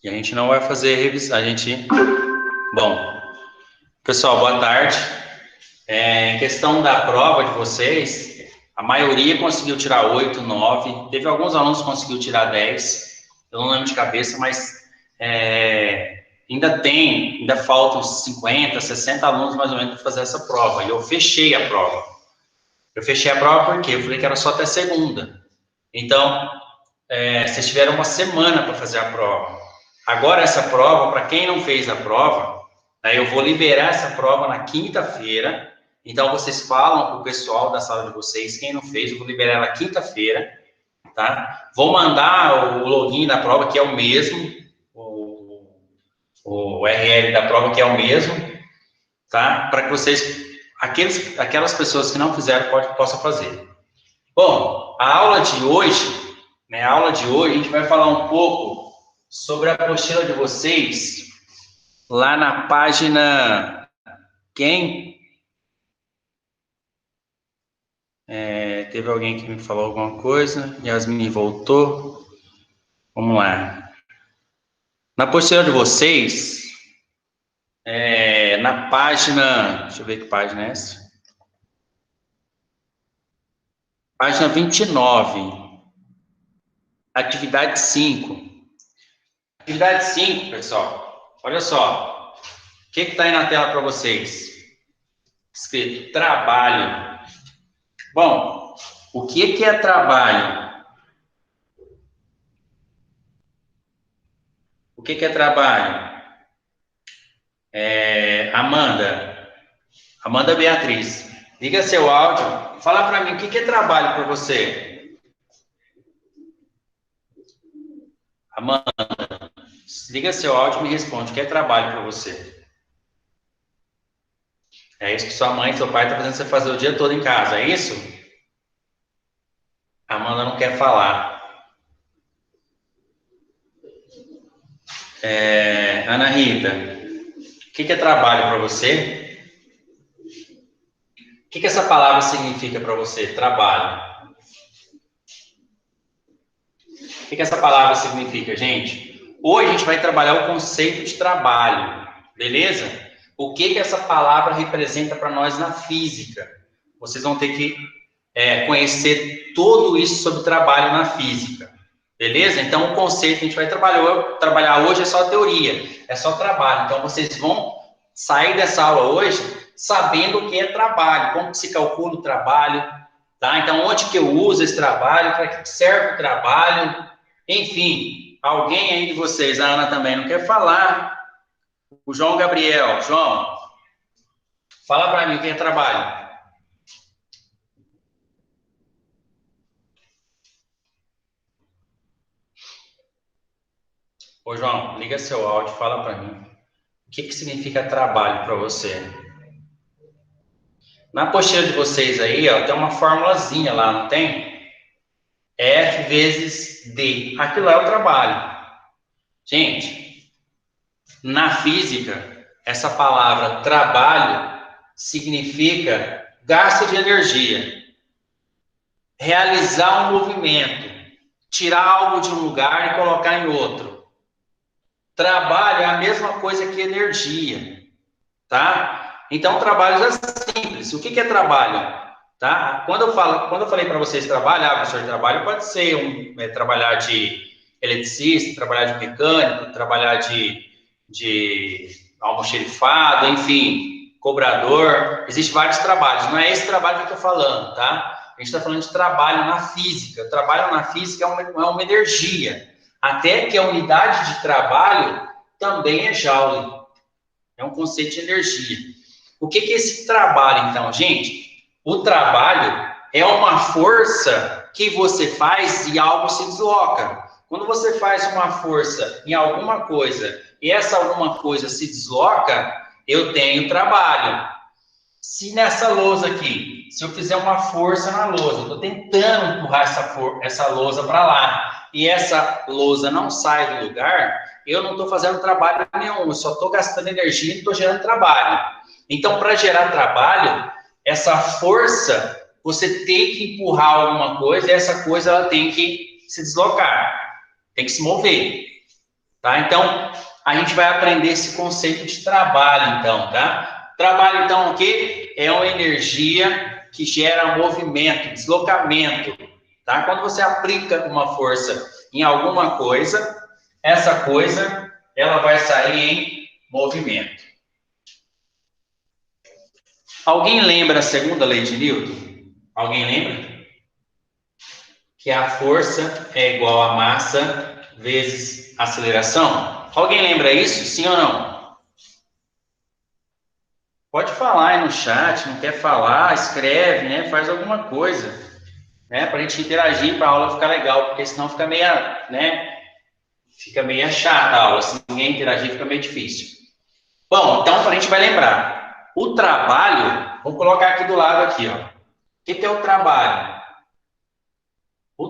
E a gente não vai fazer revisão. Bom, pessoal, boa tarde. Em questão da prova de vocês, a maioria conseguiu tirar 8, 9. Teve alguns alunos que conseguiu tirar 10. Eu não lembro de cabeça, mas ainda faltam 50, 60 alunos mais ou menos para fazer essa prova. E eu fechei a prova. Eu fechei a prova porque eu falei que era só até segunda. Então, vocês tiveram uma semana para fazer a prova. Agora, essa prova, para quem não fez a prova, eu vou liberar essa prova na quinta-feira. Então, vocês falam com o pessoal da sala de vocês, quem não fez, eu vou liberar na quinta-feira, tá? Vou mandar o login da prova, que é o mesmo, o URL da prova, que é o mesmo, tá? Para que vocês, aquelas pessoas que não fizeram, possam fazer. Bom, a aula de hoje, a gente vai falar um pouco sobre a apostila de vocês, lá na página... teve alguém que me falou alguma coisa, Yasmin voltou. Vamos lá. Na apostila de vocês, na página... Deixa eu ver que página é essa. Página 29. Atividade 5. Atividade 5, pessoal. Olha só. O que está aí na tela para vocês? Escrito trabalho. Bom, o que é trabalho? O que é trabalho? Amanda Beatriz, liga seu áudio. Fala para mim, o que é trabalho para você? Amanda, liga seu áudio e me responde, o que é trabalho para você? É isso que sua mãe e seu pai estão fazendo você fazer o dia todo em casa, é isso? A Amanda não quer falar. Ana Rita, o que é trabalho para você? O que essa palavra significa para você, trabalho? O que essa palavra significa, gente? Hoje a gente vai trabalhar o conceito de trabalho, beleza? O que essa palavra representa para nós na física? Vocês vão ter que conhecer tudo isso sobre trabalho na física, beleza? Então, o conceito que a gente vai trabalhar hoje é só teoria, é só trabalho. Então, vocês vão sair dessa aula hoje sabendo o que é trabalho, como que se calcula o trabalho, tá? Então, onde que eu uso esse trabalho, para que serve o trabalho, enfim, alguém aí de vocês, a Ana também não quer falar, o João Gabriel, João, fala para mim o que é trabalho. Ô, João, liga seu áudio, fala para mim. O que significa trabalho para você? Na apostila de vocês aí, ó, tem uma formulazinha lá, não tem? F vezes D. Aquilo é o trabalho. Gente, na física, essa palavra trabalho significa gasto de energia. Realizar um movimento. Tirar algo de um lugar e colocar em outro. Trabalho é a mesma coisa que energia, tá? Então, trabalho é simples. O que é trabalho? Tá? Quando eu falei para vocês trabalhar, professor de trabalho, pode ser trabalhar de eletricista, trabalhar de mecânico, trabalhar de almoxerifado, enfim, cobrador. Existem vários trabalhos. Não é esse trabalho que eu estou falando, tá? A gente está falando de trabalho na física. O trabalho na física é uma energia. Até que a unidade de trabalho também é Joule. É um conceito de energia. O que é esse trabalho, então, gente? O trabalho é uma força que você faz e algo se desloca. Quando você faz uma força em alguma coisa e essa alguma coisa se desloca, eu tenho trabalho. Se nessa lousa aqui, se eu fizer uma força na lousa, eu estou tentando empurrar essa lousa para lá, e essa lousa não sai do lugar, eu não estou fazendo trabalho nenhum, eu só estou gastando energia e estou gerando trabalho. Então, para gerar trabalho, essa força, você tem que empurrar alguma coisa, e essa coisa ela tem que se deslocar, tem que se mover. tá? Então, a gente vai aprender esse conceito de trabalho, então, tá? Trabalho, então, o quê? É uma energia que gera movimento, deslocamento, tá? Quando você aplica uma força em alguma coisa, essa coisa, ela vai sair em movimento. Alguém lembra a segunda lei de Newton? Alguém lembra? Que a força é igual a massa vezes aceleração? Alguém lembra isso? Sim ou não? Pode falar aí no chat, não quer falar, escreve, né? Faz alguma coisa, né? Para a gente interagir, para a aula ficar legal, porque senão fica meio, né? Fica meio chata a aula, se ninguém interagir fica meio difícil. Bom, então a gente vai lembrar. O trabalho, vou colocar aqui do lado aqui, ó. O que é o trabalho? O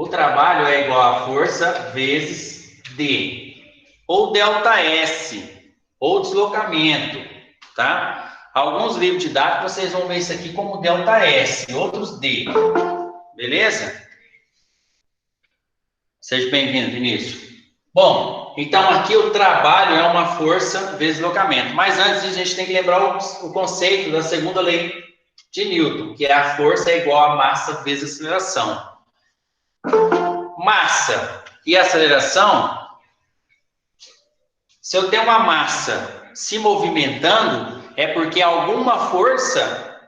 trabalho é igual a força vezes D, ou delta S, ou deslocamento, tá? Alguns livros didáticos vocês vão ver isso aqui como delta S, outros D, beleza? Seja bem-vindo, Vinícius. Bom, então aqui o trabalho é uma força vezes deslocamento. Mas antes disso, a gente tem que lembrar o conceito da segunda lei de Newton, que é a força é igual a massa vezes aceleração. Massa e aceleração, se eu tenho uma massa se movimentando, é porque alguma força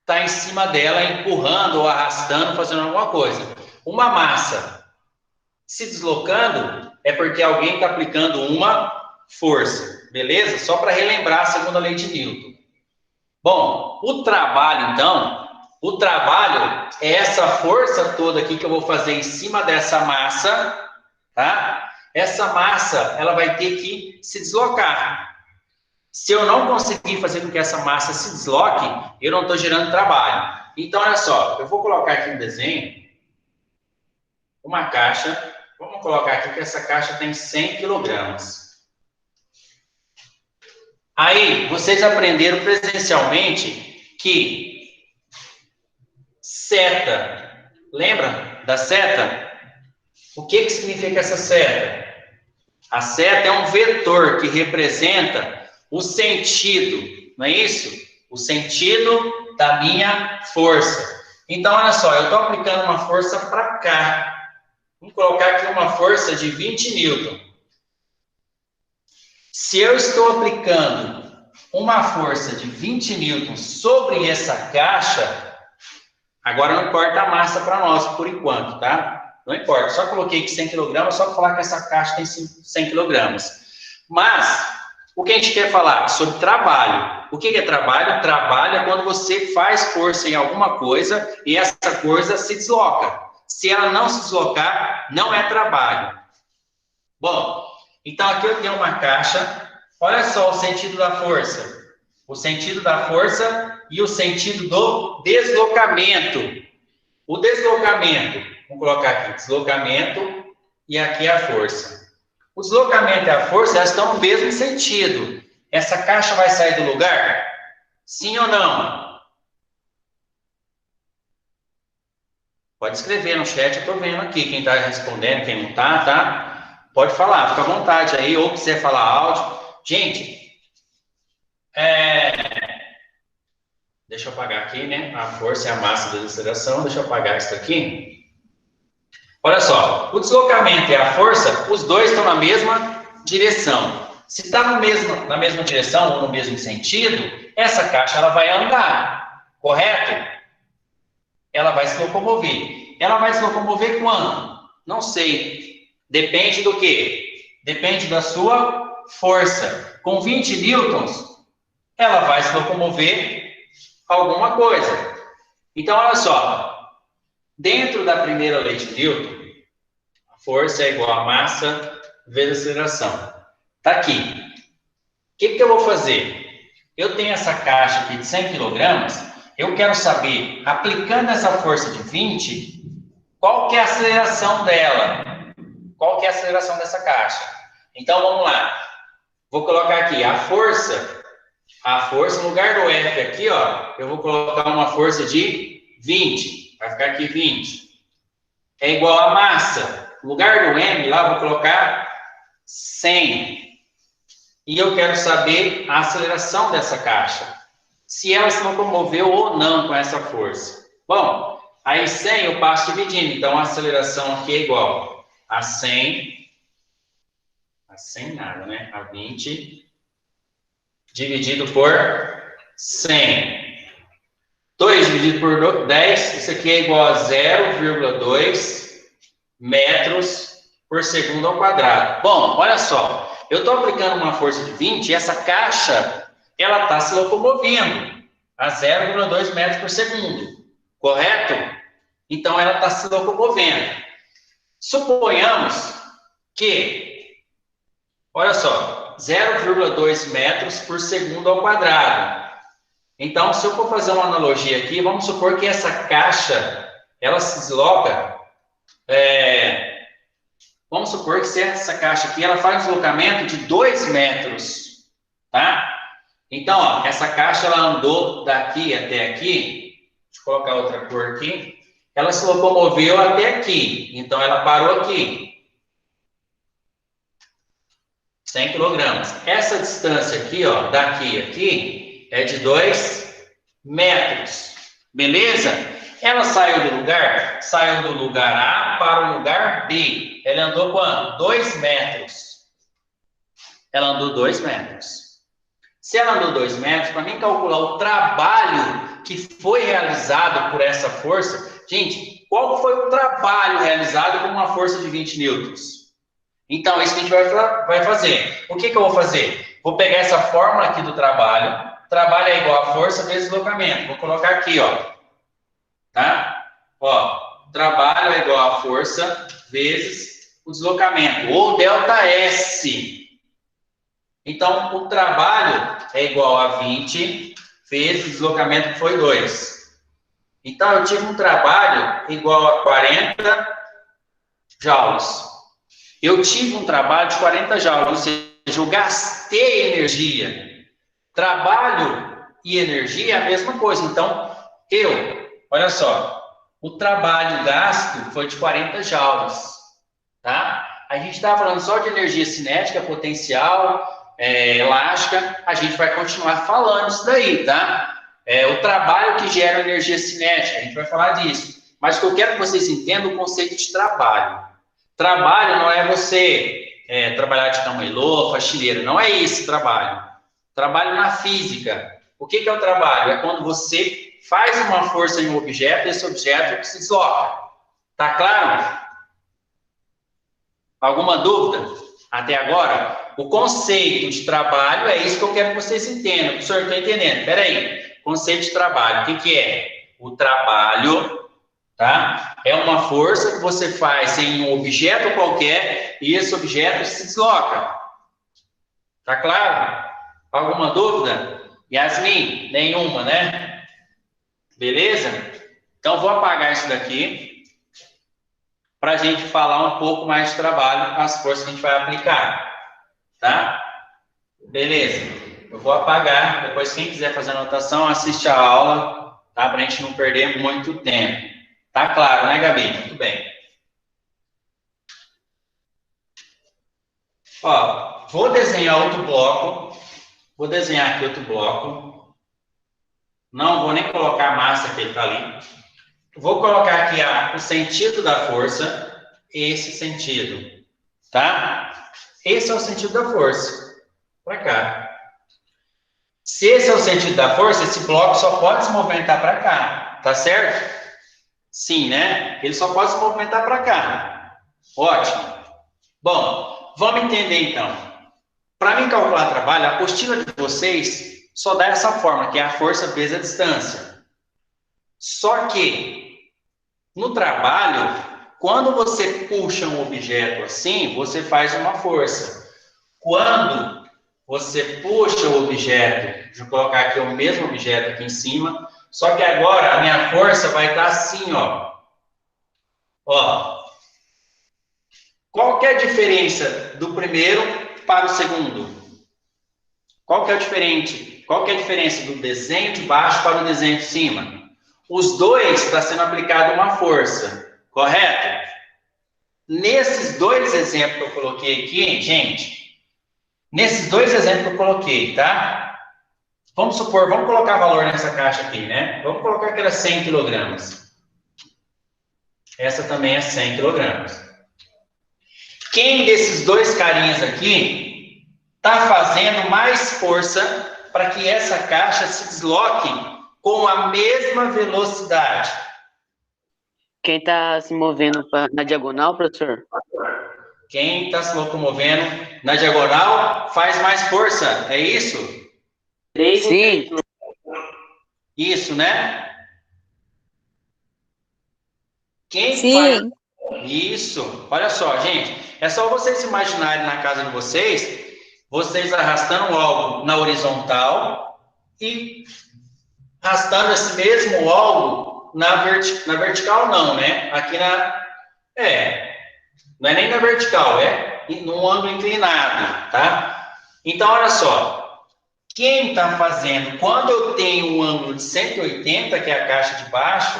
está em cima dela, empurrando ou arrastando, fazendo alguma coisa. Uma massa se deslocando, é porque alguém está aplicando uma força, beleza? Só para relembrar a segunda lei de Newton. Bom, o trabalho, então, o trabalho é essa força toda aqui que eu vou fazer em cima dessa massa, tá? Essa massa, ela vai ter que se deslocar. Se eu não conseguir fazer com que essa massa se desloque, eu não estou gerando trabalho. Então, olha só, eu vou colocar aqui no desenho uma caixa. Vamos colocar aqui que essa caixa tem 100 quilogramas. Aí, vocês aprenderam presencialmente que seta, lembra da seta? O que significa essa seta? A seta é um vetor que representa o sentido, não é isso? O sentido da minha força. Então, olha só, eu estou aplicando uma força para cá. Vamos colocar aqui uma força de 20 newton. Se eu estou aplicando uma força de 20 newtons sobre essa caixa, agora não importa a massa para nós, por enquanto, tá? Não importa, só coloquei aqui 100 kg, só para falar que essa caixa tem 100 kg. Mas, o que a gente quer falar? Sobre trabalho. O que é trabalho? Trabalho é quando você faz força em alguma coisa e essa coisa se desloca. Se ela não se deslocar, não é trabalho. Bom, então aqui eu tenho uma caixa. Olha só o sentido da força. O sentido da força e o sentido do deslocamento. O deslocamento, vamos colocar aqui, deslocamento e aqui a força. O deslocamento e a força, elas estão no mesmo sentido. Essa caixa vai sair do lugar? Sim ou não? Pode escrever no chat, eu estou vendo aqui quem está respondendo, quem não está, tá? Pode falar, fica à vontade aí, ou quiser falar áudio. Gente, deixa eu apagar aqui, né? A força e a massa da aceleração, deixa eu apagar isso aqui. Olha só, o deslocamento e a força, os dois estão na mesma direção. Se está na mesma direção ou no mesmo sentido, essa caixa ela vai andar, correto? Ela vai se locomover. Ela vai se locomover quando? Não sei. Depende do quê? Depende da sua força. Com 20 newtons, ela vai se locomover alguma coisa. Então, olha só. Dentro da primeira lei de Newton, a força é igual a massa vezes aceleração. Está aqui. O que eu vou fazer? Eu tenho essa caixa aqui de 100 kg. Eu quero saber, aplicando essa força de 20, qual que é a aceleração dela? Qual que é a aceleração dessa caixa? Então, vamos lá. Vou colocar aqui a força, no lugar do F aqui, ó, eu vou colocar uma força de 20. Vai ficar aqui 20. É igual a massa. No lugar do M, lá eu vou colocar 100. E eu quero saber a aceleração dessa caixa. Se ela se locomoveu ou não com essa força. Bom, aí 100 eu passo dividindo. Então, a aceleração aqui é igual a 100. A 100 nada, né? A 20 dividido por 100. 2 dividido por 10, isso aqui é igual a 0,2 metros por segundo ao quadrado. Bom, olha só, eu estou aplicando uma força de 20 e essa caixa, ela está se locomovendo a 0,2 metros por segundo, correto? Então, ela está se locomovendo. Suponhamos que, olha só, 0,2 metros por segundo ao quadrado. Então, se eu for fazer uma analogia aqui, vamos supor que essa caixa, ela se desloca, vamos supor que essa caixa aqui, ela faz um deslocamento de 2 metros, tá? Então, ó, essa caixa, ela andou daqui até aqui, deixa eu colocar outra cor aqui, ela se locomoveu até aqui, então ela parou aqui, 100 quilogramas. Essa distância aqui, ó, daqui a aqui, é de 2 metros, beleza? Ela saiu do lugar? Saiu do lugar A para o lugar B. Ela andou quanto? 2 metros. Ela andou 2 metros. Se ela andou 2 metros, para mim calcular o trabalho que foi realizado por essa força, gente, qual foi o trabalho realizado com uma força de 20 newtons? Então, isso que a gente vai fazer. O que eu vou fazer? Vou pegar essa fórmula aqui do trabalho. Trabalho é igual a força vezes deslocamento. Vou colocar aqui, ó. Tá? Ó, trabalho é igual a força vezes o deslocamento, ou ΔS. Então, o trabalho é igual a 20 vezes o deslocamento, que foi 2. Então, eu tive um trabalho igual a 40 joules. Eu tive um trabalho de 40 joules, ou seja, eu gastei energia. Trabalho e energia é a mesma coisa. Então, olha só, o trabalho gasto foi de 40 joules, tá? A gente está falando só de energia cinética, potencial, elástica, a gente vai continuar falando isso daí, tá? O trabalho que gera energia cinética, a gente vai falar disso. Mas o que eu quero que vocês entendam é o conceito de trabalho. Trabalho não é você trabalhar de cama-elô, faxineiro, não é esse trabalho. Trabalho na física. O que é o trabalho? É quando você faz uma força em um objeto, esse objeto se desloca. Tá claro? Alguma dúvida? Até agora? O conceito de trabalho é isso que eu quero que vocês entendam. O senhor está entendendo? Espera aí. Conceito de trabalho. O que é? O trabalho, tá? É uma força que você faz em um objeto qualquer e esse objeto se desloca. Tá claro? Alguma dúvida? Yasmin? Nenhuma, né? Beleza? Então, vou apagar isso daqui para a gente falar um pouco mais de trabalho, as forças que a gente vai aplicar. Tá? Beleza. Eu vou apagar. Depois, quem quiser fazer anotação, assiste a aula, tá? Para a gente não perder muito tempo. Tá claro, né, Gabi? Muito bem. Ó, vou desenhar outro bloco. Vou desenhar aqui outro bloco. Não vou nem colocar a massa que ele está ali. Vou colocar aqui o sentido da força. Esse sentido. Tá? Esse é o sentido da força. Para cá. Se esse é o sentido da força, esse bloco só pode se movimentar para cá. Tá certo? Sim, né? Ele só pode se movimentar para cá. Ótimo. Bom, vamos entender então. Para mim calcular trabalho, a apostila de vocês só dá essa forma, que é a força vezes a distância. Só que, no trabalho, quando você puxa um objeto assim, você faz uma força. Quando você puxa o objeto, deixa eu colocar aqui o mesmo objeto aqui em cima, só que agora a minha força vai estar assim, ó. Ó. Qual que é a diferença do primeiro para o segundo? Qual que é a diferença do desenho de baixo para o desenho de cima? os dois está sendo aplicada uma força, correto? Nesses dois exemplos que eu coloquei aqui, gente, nesses dois exemplos que eu coloquei, tá? Vamos supor, vamos colocar valor nessa caixa aqui, né? Vamos colocar que era 100 quilogramas. Essa também é 100 quilogramas. Quem desses dois carinhas aqui está fazendo mais força para que essa caixa se desloque com a mesma velocidade? Quem está se movendo na diagonal, professor? Quem está se locomovendo na diagonal faz mais força, é isso? Sim. Isso, né? Quem faz Sim. isso? Olha só, gente. É só vocês imaginarem na casa de vocês arrastando algo na horizontal e arrastando esse mesmo algo na vertical, não, né? Aqui não é nem na vertical, é num ângulo inclinado, tá? Então, olha só. Quem está fazendo, quando eu tenho um ângulo de 180, que é a caixa de baixo,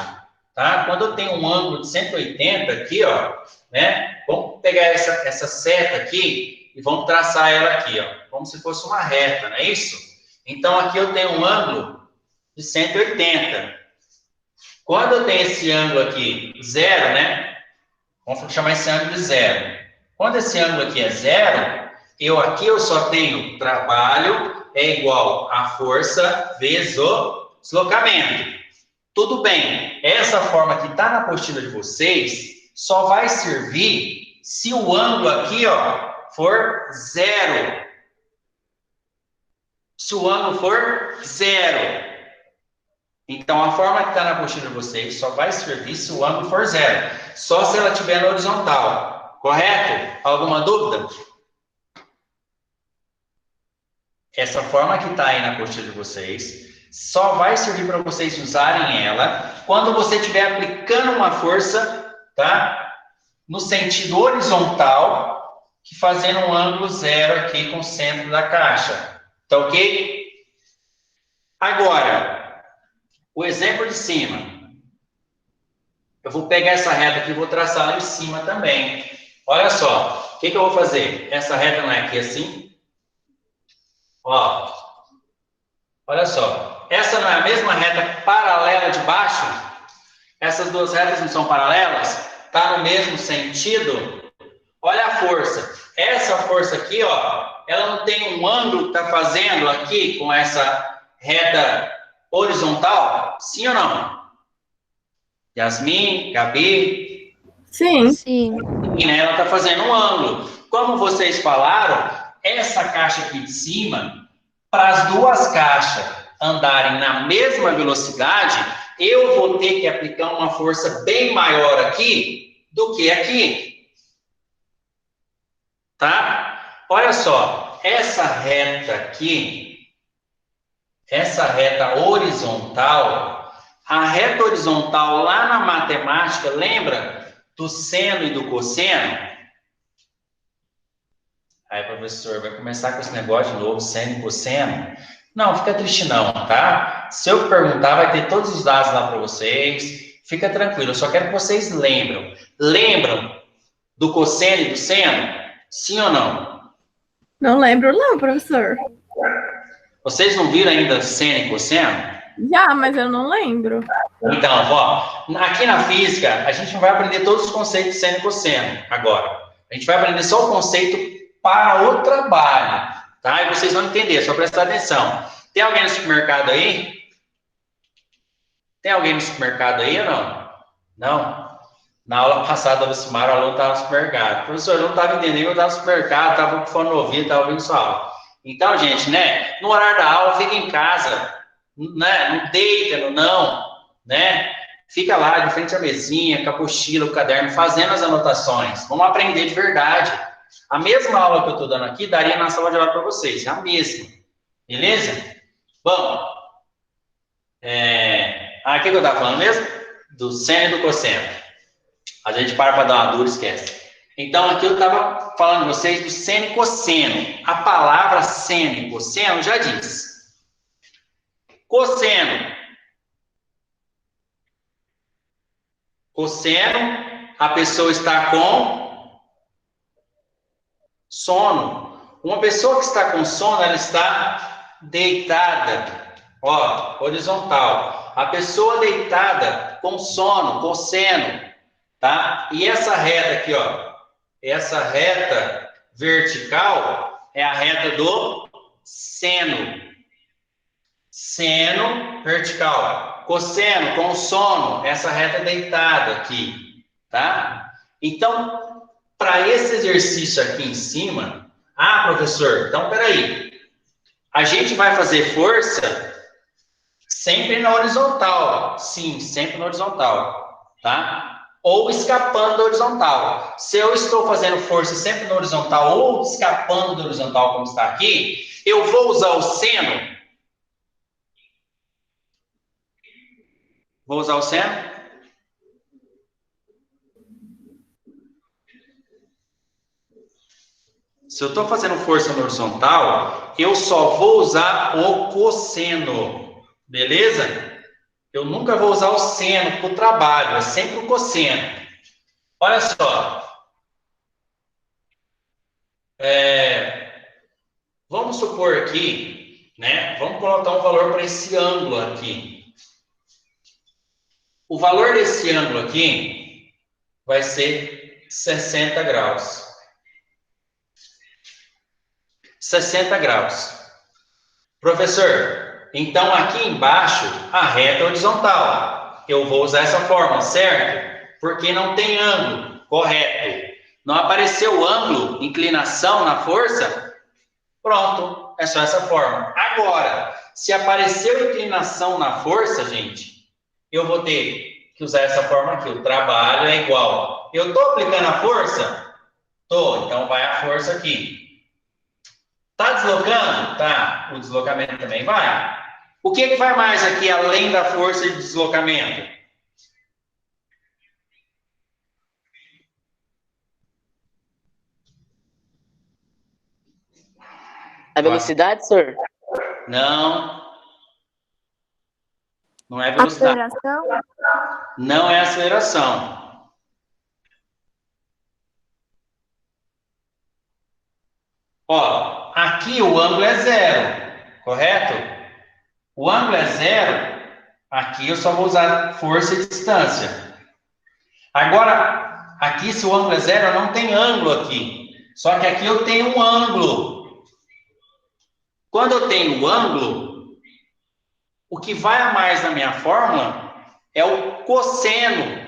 tá? Quando eu tenho um ângulo de 180 aqui, ó, né? Vamos pegar essa seta aqui e vamos traçar ela aqui, ó, como se fosse uma reta, não é isso? Então, aqui eu tenho um ângulo de 180. Quando eu tenho esse ângulo aqui, zero, né? Vamos chamar esse ângulo de zero. Quando esse ângulo aqui é zero, eu só tenho trabalho é igual a força vezes o deslocamento. Tudo bem, essa forma que está na apostila de vocês só vai servir se o ângulo aqui, ó, for zero. Se o ângulo for zero. Então, a forma que está na apostila de vocês só vai servir se o ângulo for zero. Só se ela estiver na horizontal. Correto? Alguma dúvida? Essa forma que está aí na apostila de vocês só vai servir para vocês usarem ela quando você estiver aplicando uma força, tá? No sentido horizontal, que fazendo um ângulo zero aqui com o centro da caixa. Tá ok? Agora, o exemplo de cima. Eu vou pegar essa reta aqui e vou traçar lá em cima também. Olha só, o que eu vou fazer? Essa reta não é aqui assim? Ó, olha só. Essa não é a mesma reta paralela de baixo? Essas duas retas não são paralelas? Tá no mesmo sentido? Olha a força. Essa força aqui, ó, ela não tem um ângulo que tá fazendo aqui com essa reta horizontal? Sim ou não? Yasmin, Gabi? Sim. Sim. Né? Ela está fazendo um ângulo. Como vocês falaram, essa caixa aqui de cima, para as duas caixas andarem na mesma velocidade, eu vou ter que aplicar uma força bem maior aqui do que aqui. Tá? Olha só, essa reta aqui, essa reta horizontal, a reta horizontal lá na matemática, lembra do seno e do cosseno? Aí, professor, vai começar com esse negócio de novo, seno e cosseno? Não, fica triste não, tá? Se eu perguntar, vai ter todos os dados lá para vocês. Fica tranquilo, eu só quero que vocês lembram. Lembram do cosseno e do seno? Sim ou não? Não lembro não, professor. Vocês não viram ainda seno e cosseno? Já, mas eu não lembro. Então, ó, aqui na física, a gente não vai aprender todos os conceitos de seno e cosseno agora. A gente vai aprender só o conceito para o trabalho, tá? E vocês vão entender, só prestar atenção. Tem alguém no supermercado aí? Tem alguém no supermercado aí ou não? Não? Na aula passada da Lucimar, o aluno estava no supermercado. Professor, eu não estava entendendo, eu estava no supermercado, estava com fone no ouvido, estava ouvindo sua aula. Então, gente, né? No horário da aula, fica em casa, né? Não deita, não, né? Fica lá de frente à mesinha, com a apostila, o caderno, fazendo as anotações. Vamos aprender de verdade. A mesma aula que eu estou dando aqui, daria na sala de aula para vocês. A mesma. Beleza? Bom. O que eu estava falando mesmo? Do seno e do cosseno. A gente para dar uma dura e esquece. Então, aqui eu estava falando para vocês do seno e cosseno. A palavra seno e cosseno já diz. Cosseno Cosseno, a pessoa está com sono. Uma pessoa que está com sono, ela está deitada. Ó, horizontal. A pessoa deitada com sono, cosseno, tá? E essa reta aqui, ó, essa reta vertical é a reta do seno. Seno vertical. Cosseno com sono, essa reta deitada aqui, tá? Então, para esse exercício aqui em cima, professor, então peraí. A gente vai fazer força sempre na horizontal. Sim, sempre na horizontal, tá? Ou escapando da horizontal. Se eu estou fazendo força sempre na horizontal ou escapando da horizontal, como está aqui, eu vou usar o seno. Vou usar o seno? Se eu estou fazendo força na horizontal, eu só vou usar o cosseno. Beleza? Eu nunca vou usar o seno para o trabalho, é sempre o cosseno. Olha só. Vamos supor aqui, né? Vamos colocar um valor para esse ângulo aqui. O valor desse ângulo aqui vai ser 60 graus. 60 graus. Professor, então aqui embaixo a reta é horizontal. Eu vou usar essa fórmula, certo? Porque não tem ângulo, correto. Não apareceu ângulo, inclinação na força? Pronto, é só essa fórmula. Agora, se apareceu inclinação na força, gente, eu vou ter que usar essa fórmula aqui. O trabalho é igual. Eu estou aplicando a força? Estou, então vai a força aqui. Está deslocando? Tá. O deslocamento também vai. O que vai mais aqui, além da força de deslocamento? A velocidade, senhor? Não. Não é velocidade. Aceleração? Não é aceleração. Ó, aqui o ângulo é zero, correto? O ângulo é zero, aqui eu só vou usar força e distância. Agora, aqui se o ângulo é zero, não tem ângulo aqui. Só que aqui eu tenho um ângulo. Quando eu tenho um ângulo, o que vai a mais na minha fórmula é o cosseno.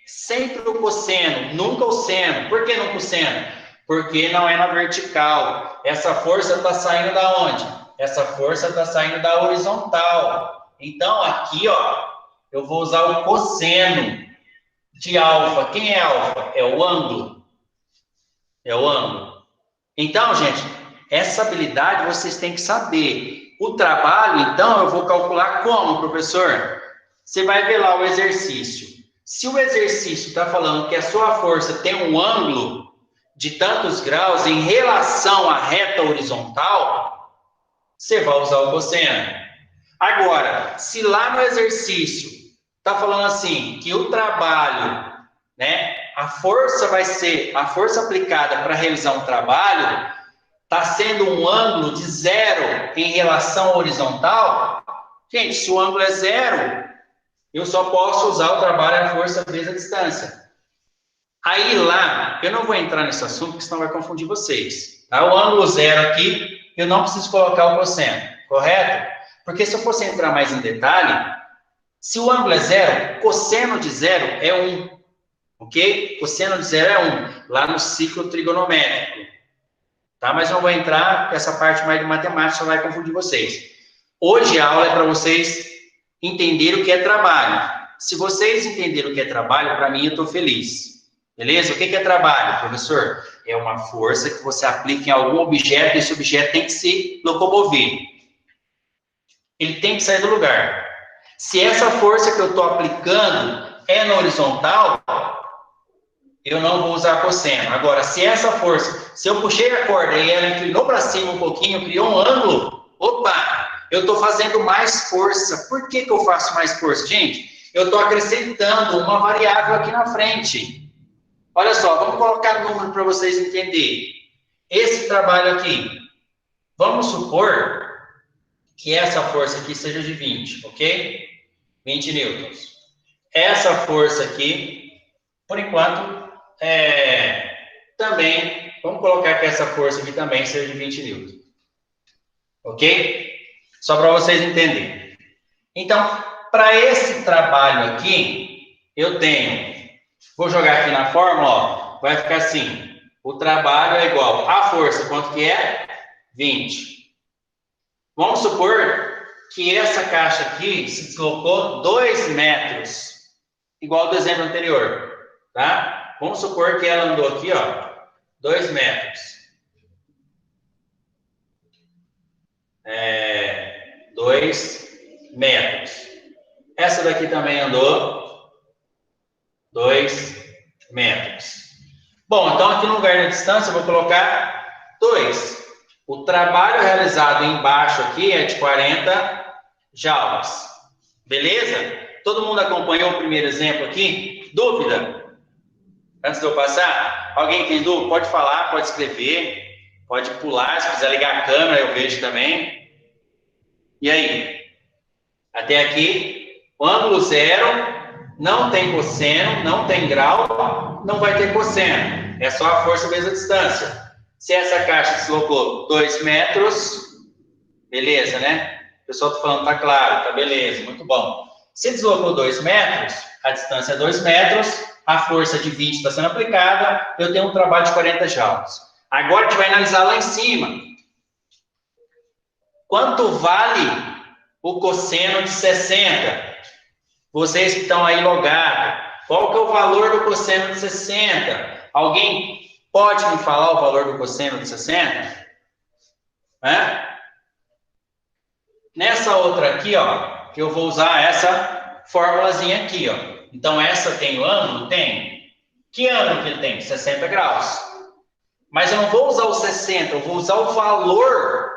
Sempre o cosseno, nunca o seno. Por que nunca o seno? Porque não é na vertical. Essa força está saindo da onde? Essa força está saindo da horizontal. Então, aqui, ó, eu vou usar o cosseno de alfa. Quem é alfa? É o ângulo. É o ângulo. Então, gente, essa habilidade vocês têm que saber. O trabalho, então, eu vou calcular como, professor? Você vai ver lá o exercício. Se o exercício está falando que a sua força tem um ângulo de tantos graus em relação à reta horizontal, você vai usar o cosseno. Agora, se lá no exercício está falando assim, que o trabalho, né, a força vai ser, a força aplicada para realizar um trabalho, está sendo um ângulo de zero em relação à horizontal, gente, se o ângulo é zero, eu só posso usar o trabalho, a força vezes a distância. Aí lá, eu não vou entrar nesse assunto, porque senão vai confundir vocês. Tá? O ângulo zero aqui, eu não preciso colocar o cosseno, correto? Porque se eu fosse entrar mais em detalhe, se o ângulo é zero, cosseno de zero é 1. Ok? Cosseno de zero é 1, lá no ciclo trigonométrico. Tá? Mas não vou entrar, porque essa parte mais de matemática só vai confundir vocês. Hoje a aula é para vocês entenderem o que é trabalho. Se vocês entenderem o que é trabalho, para mim eu estou feliz. Beleza? O que é trabalho, professor? É uma força que você aplica em algum objeto e esse objeto tem que se locomover. Ele tem que sair do lugar. Se essa força que eu estou aplicando é na horizontal, eu não vou usar cosseno. Agora, se essa força, se eu puxei a corda e ela inclinou para cima um pouquinho, criou um ângulo, opa, eu estou fazendo mais força. Por que eu faço mais força? Gente, eu estou acrescentando uma variável aqui na frente. Olha só, vamos colocar número para vocês entenderem. Esse trabalho aqui, vamos supor que essa força aqui seja de 20, ok? 20 newtons. Essa força aqui, por enquanto, também, vamos colocar que essa força aqui também seja de 20 newtons. Ok? Só para vocês entenderem. Então, para esse trabalho aqui, eu tenho, vou jogar aqui na fórmula, ó, vai ficar assim, o trabalho é igual a força, quanto que é? 20. Vamos supor que essa caixa aqui se deslocou 2 metros, igual do exemplo anterior, tá? Vamos supor que ela andou aqui, ó, 2 metros. 2 metros. Essa daqui também andou 2 metros. Bom, então aqui no lugar da distância eu vou colocar 2. O trabalho realizado embaixo aqui é de 40 joules. Beleza? Todo mundo acompanhou o primeiro exemplo aqui? Dúvida? Antes de eu passar? Alguém tem dúvida? Pode falar, pode escrever, pode pular, se quiser ligar a câmera eu vejo também. E aí? Até aqui, o ângulo zero, não tem cosseno, não tem grau, não vai ter cosseno. É só a força vezes a distância. Se essa caixa deslocou 2 metros, beleza, né? O pessoal está falando, tá claro, tá beleza, muito bom. Se deslocou 2 metros, a distância é 2 metros, a força de 20 está sendo aplicada, eu tenho um trabalho de 40 joules. Agora a gente vai analisar lá em cima. Quanto vale o cosseno de 60? Vocês que estão aí logados, qual que é o valor do cosseno de 60? Alguém pode me falar o valor do cosseno de 60? Nessa outra aqui, ó, eu vou usar essa formulazinha aqui, ó. Então, essa tem o ângulo? Tem. Que ângulo que ele tem? 60 graus. Mas eu não vou usar o 60, eu vou usar o valor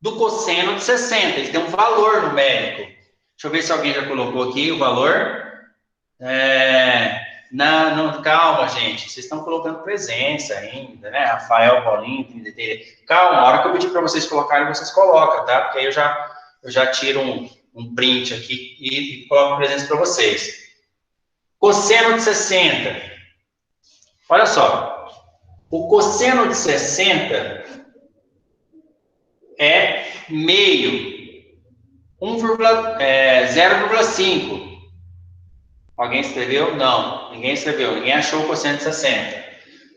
do cosseno de 60. Ele tem um valor numérico. Deixa eu ver se alguém já colocou aqui o valor. Não, calma, gente. Vocês estão colocando presença ainda, né? Rafael, Paulinho, calma, a hora que eu pedir para vocês colocarem, vocês colocam, tá? Porque aí eu já tiro um print aqui e coloco presença para vocês. Cosseno de 60. Olha só. O cosseno de 60 é meio. 0,5. Alguém escreveu? Não, ninguém escreveu. Ninguém achou o cosseno de 60.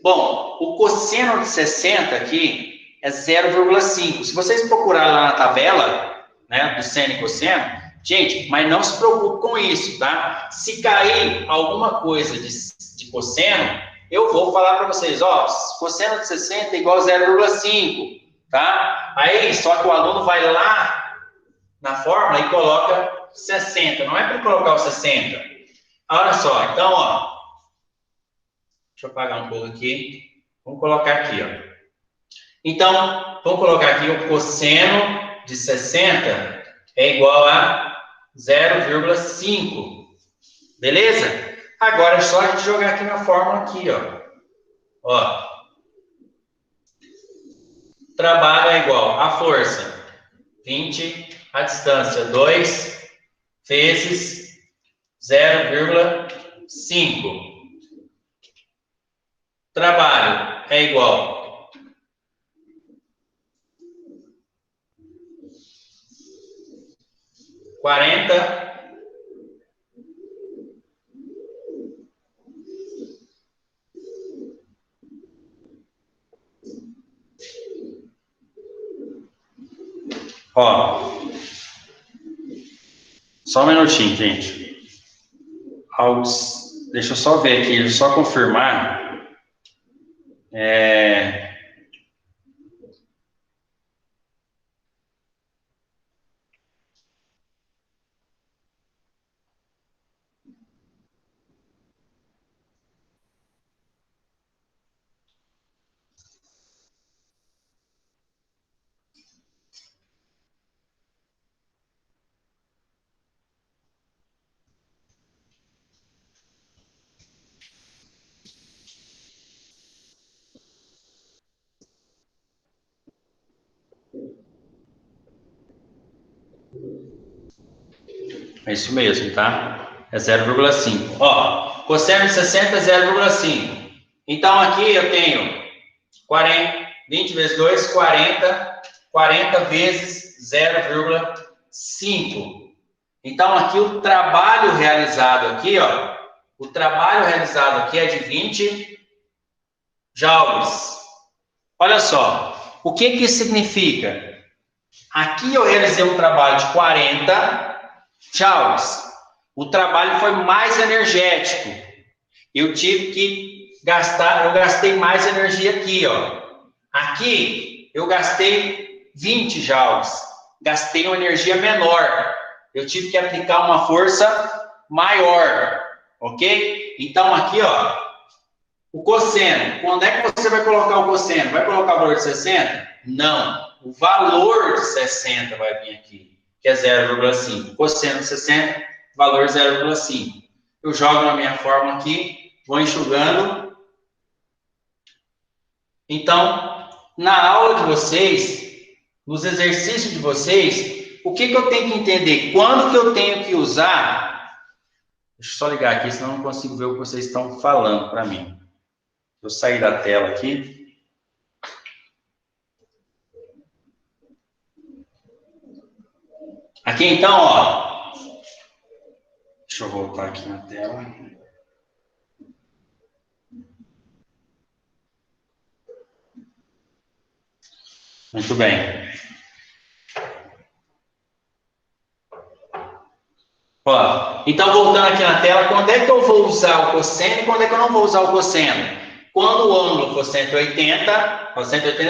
Bom, o cosseno de 60 aqui é 0,5. Se vocês procurarem lá na tabela, né, do seno e cosseno, gente, mas não se preocupe com isso, tá? Se cair alguma coisa de cosseno, eu vou falar para vocês, ó, cosseno de 60 é igual a 0,5, tá? Aí, só que o aluno vai lá na fórmula e coloca 60. Não é para colocar o 60. Olha só, então, ó. Deixa eu apagar um pouco aqui. Vamos colocar aqui, ó. Então, vamos colocar aqui o cosseno de 60 é igual a 0,5. Beleza? Agora é só a gente jogar aqui na fórmula aqui, ó. Ó. Trabalho é igual a força 20, a distância 2 vezes 0,5. Trabalho é igual a 40 ó, só um minutinho, gente. Deixa eu só ver aqui, deixa eu só confirmar. É isso mesmo, tá? É 0,5. Ó, cosseno de 60 é 0,5. Então, aqui eu tenho 40, 20 vezes 2, 40. 40 vezes 0,5. Então, aqui o trabalho realizado aqui, ó. O trabalho realizado aqui é de 20 joules. Olha só. O que que isso significa? Aqui eu realizei um trabalho de 40 joules. O trabalho foi mais energético. Eu tive que gastar, eu gastei mais energia aqui, ó. Aqui eu gastei 20 joules. Gastei uma energia menor. Eu tive que aplicar uma força maior, ok? Então aqui, ó, o cosseno. Quando é que você vai colocar o cosseno? Vai colocar o valor de 60? Não. O valor de 60 vai vir aqui, que é 0,5. Cosseno de 60, valor 0,5. Eu jogo na minha fórmula aqui, vou enxugando. Então, na aula de vocês, nos exercícios de vocês, o que eu tenho que entender? Quando que eu tenho que usar? Deixa eu só ligar aqui, senão eu não consigo ver o que vocês estão falando para mim. Eu sair da tela aqui. Aqui então, ó. Deixa eu voltar aqui na tela. Muito bem. Ó, então, voltando aqui na tela, quando é que eu vou usar o cosseno e quando é que eu não vou usar o cosseno? Quando o ângulo for 180,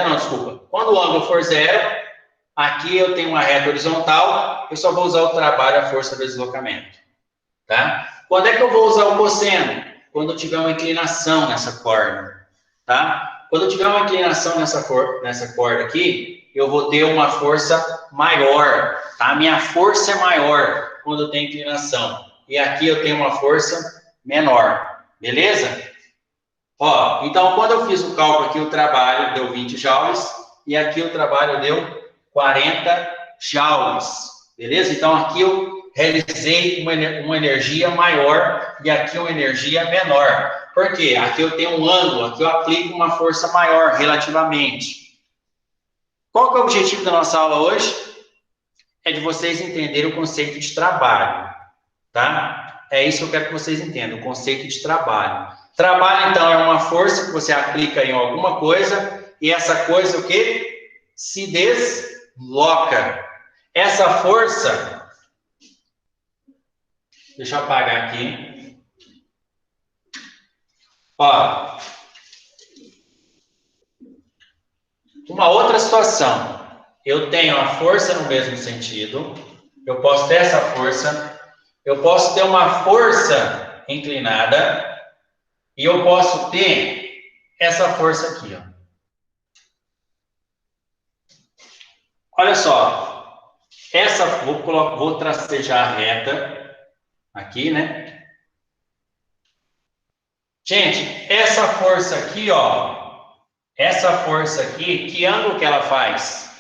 não, desculpa. Quando o ângulo for 0, aqui eu tenho uma reta horizontal, eu só vou usar o trabalho, a força do deslocamento. Tá? Quando é que eu vou usar o cosseno? Quando eu tiver uma inclinação nessa corda. Tá? Quando eu tiver uma inclinação nessa corda aqui, eu vou ter uma força maior. Tá? A minha força é maior quando eu tenho inclinação. E aqui eu tenho uma força menor. Beleza? Ó, então, quando eu fiz o cálculo aqui, o trabalho deu 20 joules. E aqui o trabalho deu 40 joules. Beleza? Então, aqui eu realizei uma energia maior e aqui uma energia menor. Por quê? Aqui eu tenho um ângulo, aqui eu aplico uma força maior relativamente. Qual que é o objetivo da nossa aula hoje? É de vocês entenderem o conceito de trabalho, tá? É isso que eu quero que vocês entendam, o conceito de trabalho. Trabalho, então, é uma força que você aplica em alguma coisa e essa coisa, o quê? Se desloca. Essa força... Deixa eu apagar aqui. Ó. Uma outra situação. Eu tenho a força no mesmo sentido. Eu posso ter essa força. Eu posso ter uma força inclinada. E eu posso ter essa força aqui, ó. Olha só. Vou tracejar a reta aqui, né? Gente, essa força aqui, ó. Essa força aqui, que ângulo que ela faz?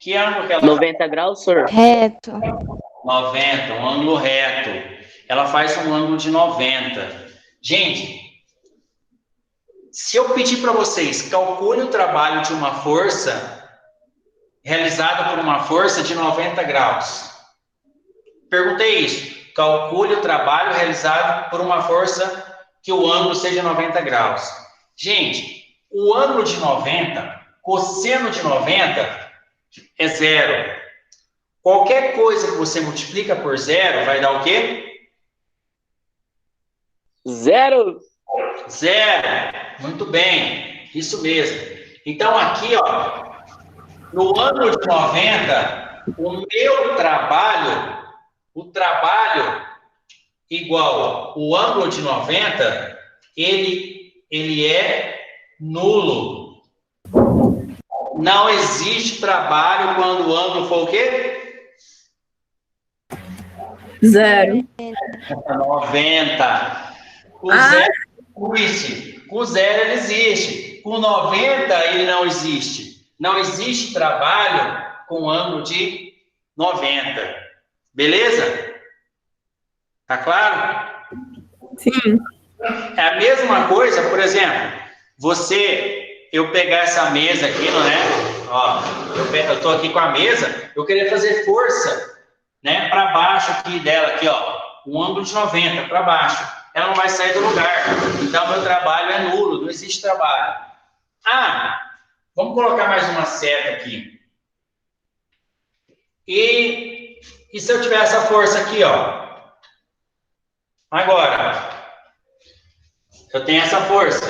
Que ângulo que ela 90 faz? graus, senhor? Reto. 90, um ângulo reto. Ela faz um ângulo de 90. Gente, se eu pedir para vocês, calcule o trabalho de uma força realizada por uma força de 90 graus. Perguntei isso. Calcule o trabalho realizado por uma força que o ângulo seja 90 graus. Gente, o ângulo de 90, cosseno de 90 é 0. Qualquer coisa que você multiplica por 0 vai dar o quê? 0. 0. Muito bem. Isso mesmo. Então, aqui, ó, no ângulo de 90, o meu trabalho, o trabalho igual o ângulo de 90, ele é nulo. Não existe trabalho quando o ângulo for o quê? 0. 90. Com 0 não existe. Com 0 ele existe. Com 90 ele não existe. Não existe trabalho com ângulo de 90. Beleza? Tá claro? Sim. É a mesma coisa, por exemplo, eu pegar essa mesa aqui, não é? Ó, eu tô aqui com a mesa, eu queria fazer força, né, para baixo aqui dela, aqui, ó, um ângulo de 90 para baixo. Ela não vai sair do lugar. Então, meu trabalho é nulo, não existe trabalho. Ah, vamos colocar mais uma seta aqui. E se eu tiver essa força aqui, ó? Agora, eu tenho essa força.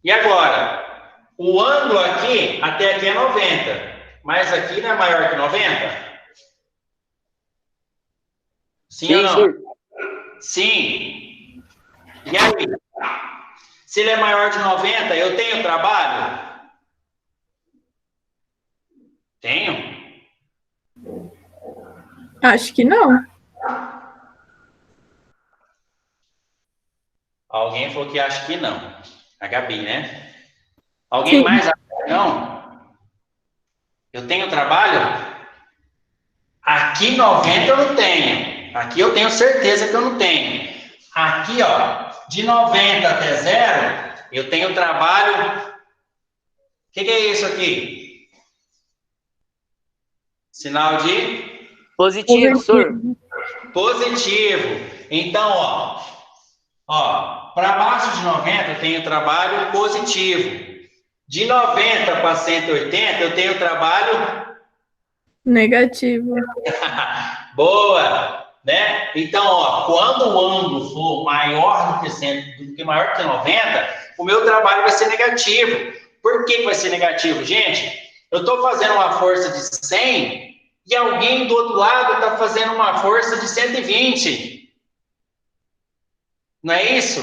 E agora? O ângulo aqui, até aqui é 90. Mas aqui não é maior que 90? Sim ou não? senhor. Sim. E aí? Se ele é maior de 90, eu tenho trabalho? Tenho. Acho que não. Alguém falou que acha que não. A Gabi, né? Alguém Sim. mais acha que não? Eu tenho trabalho? Aqui 90 eu não tenho. Aqui eu tenho certeza que eu não tenho. Aqui, ó, de 90 até 0, eu tenho trabalho. O que é isso aqui? Sinal de Positivo, senhor. positivo. Então, ó, para baixo de 90 eu tenho trabalho positivo. De 90 para 180 eu tenho trabalho Negativo. boa, né? Então, ó, quando o ângulo for maior do que maior que 90, o meu trabalho vai ser negativo. Por que vai ser negativo? Gente, eu estou fazendo uma força de 100 e alguém do outro lado está fazendo uma força de 120. Não é isso?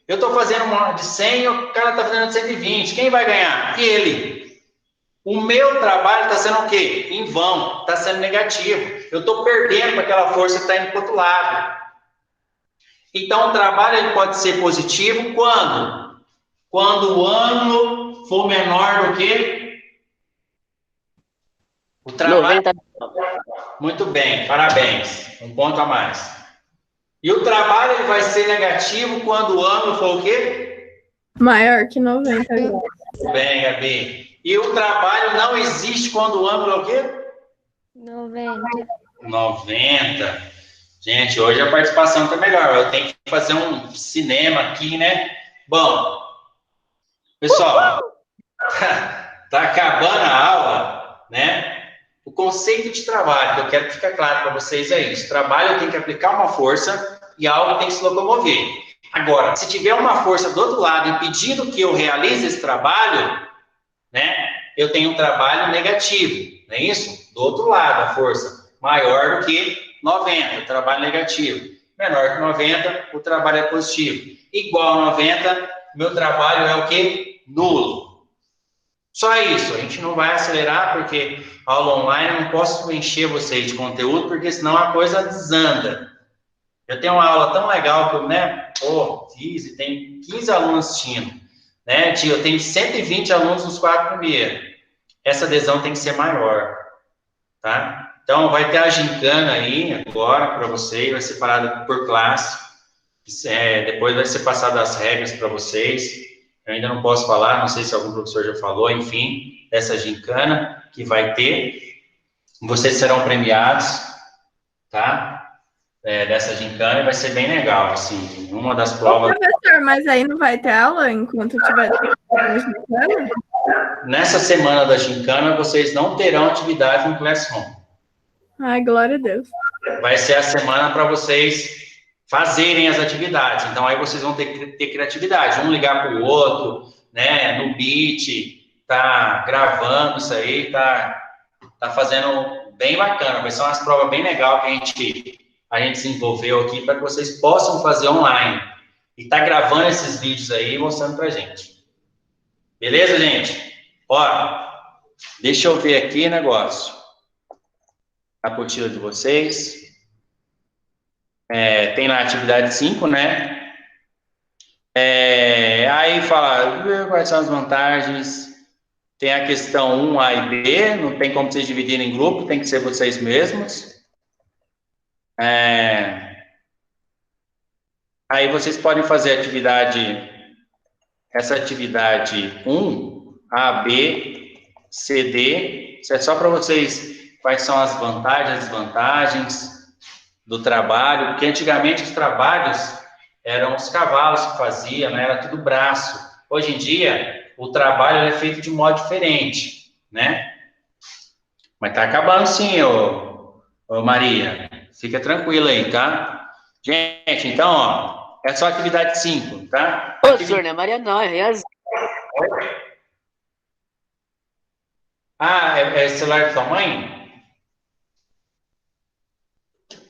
Eu estou fazendo uma de 100 e o cara está fazendo de 120. Quem vai ganhar? Ele. O meu trabalho está sendo o quê? Em vão, está sendo negativo. Eu estou perdendo para aquela força que está indo para o outro lado. Então, o trabalho ele pode ser positivo quando? Quando o ângulo for menor do que o trabalho. 90. Muito bem, parabéns. Um ponto a mais. E o trabalho ele vai ser negativo quando o ângulo for o quê? Maior que 90 graus. Muito bem, Gabi. E o trabalho não existe quando o ângulo é o quê? 90. Gente, hoje a participação está melhor. Eu tenho que fazer um cinema aqui, né? Bom, pessoal, tá acabando a aula, né? O conceito de trabalho, que eu quero que fique claro para vocês é isso. Trabalho tem que aplicar uma força e algo tem que se locomover. Agora, se tiver uma força do outro lado impedindo que eu realize esse trabalho, né? Eu tenho um trabalho negativo, não é isso? Do outro lado, a força maior do que 90, o trabalho negativo. Menor que 90, o trabalho é positivo. Igual a 90, meu trabalho é o quê? Nulo. Só isso, a gente não vai acelerar, porque aula online eu não posso encher vocês de conteúdo, porque senão a coisa desanda. Eu tenho uma aula tão legal que eu, né, fiz e tem 15 alunos assistindo, né? Eu tenho 120 alunos nos 4 primeiros. Essa adesão tem que ser maior, tá? Então, vai ter a gincana aí agora para vocês, vai ser separada por classe. Depois vai ser passada as regras para vocês. Eu ainda não posso falar, não sei se algum professor já falou, enfim, dessa gincana que vai ter. Vocês serão premiados, tá? Dessa gincana e vai ser bem legal, assim, uma das provas... Ô, professor, mas aí não vai ter aula enquanto tiver gincana? Nessa semana da gincana, vocês não terão atividade no Classroom. Ai, glória a Deus. Vai ser a semana para vocês fazerem as atividades. Então, aí vocês vão ter que ter criatividade. Um ligar para o outro, né? No Meet, tá gravando isso aí, tá fazendo bem bacana. Vai ser umas provas bem legais que a gente desenvolveu aqui para que vocês possam fazer online. E tá gravando esses vídeos aí e mostrando para a gente. Beleza, gente? Ó, deixa eu ver aqui o negócio. A apostila de vocês. Tem lá a atividade 5, né? Aí fala quais são as vantagens. Tem a questão 1, A e B. Não tem como vocês dividirem em grupo, tem que ser vocês mesmos. Aí vocês podem fazer essa atividade 1, A, B, C, D. Isso é só para vocês quais são as vantagens e desvantagens do trabalho, porque antigamente os trabalhos eram os cavalos que faziam, né? Era tudo braço. Hoje em dia, o trabalho é feito de modo diferente, né? Mas tá acabando sim, ô Maria. Fica tranquila aí, tá? Gente, então, ó, é só atividade 5, tá? Ô, senhor, não é Maria não, é Riaz. Ah, é celular da sua mãe?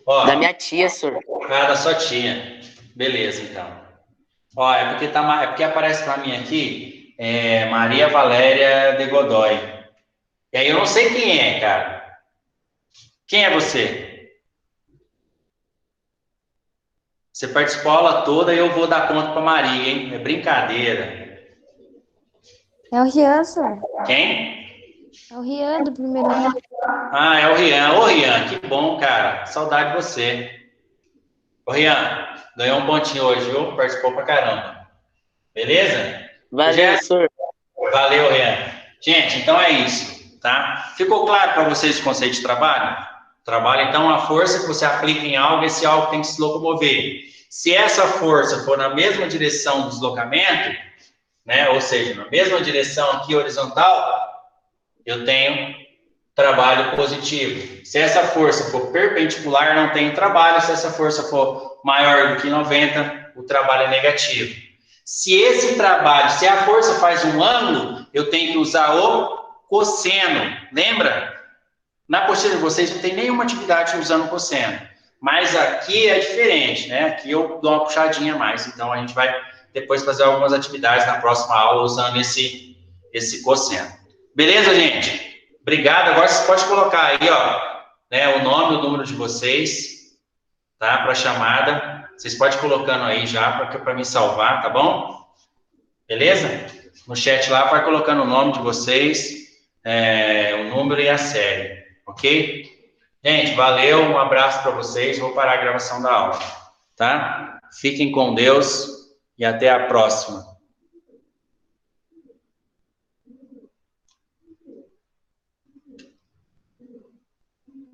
Ó, Da minha tia, senhor. ah, da sua tia. Beleza, então. Ó, é porque aparece pra mim aqui Maria Valéria de Godoy. E aí eu não sei quem é, cara. Quem é você? Você participou a aula toda e eu vou dar conta pra Maria, hein? É brincadeira. É o Rian, senhor. Quem? É o Rian do primeiro ano. Ah, é o Rian. Ô, Rian, que bom, cara. Saudade de você. Ô, Rian, ganhou um pontinho hoje, viu? Participou pra caramba. Beleza? Valeu, senhor. Valeu, Rian. Gente, então é isso, tá? Ficou claro para vocês o conceito de trabalho? Trabalho, então, a força que você aplica em algo, esse algo tem que se locomover. Se essa força for na mesma direção do deslocamento, né, ou seja, na mesma direção aqui horizontal, eu tenho trabalho positivo. Se essa força for perpendicular, não tenho trabalho. Se essa força for maior do que 90, o trabalho é negativo. Se a força faz um ângulo, eu tenho que usar o cosseno. Lembra? Na apostila de vocês não tem nenhuma atividade usando cosseno. Mas aqui é diferente, né? Aqui eu dou uma puxadinha a mais. Então, a gente vai depois fazer algumas atividades na próxima aula usando esse cosseno. Beleza, gente? Obrigado. Agora você pode colocar aí, ó, né, o nome e o número de vocês, tá? Para chamada. Vocês podem ir colocando aí já para me salvar, tá bom? Beleza? No chat lá, vai colocando o nome de vocês, o número e a série, ok? Gente, valeu, um abraço para vocês. Vou parar a gravação da aula, tá? Fiquem com Deus e até a próxima.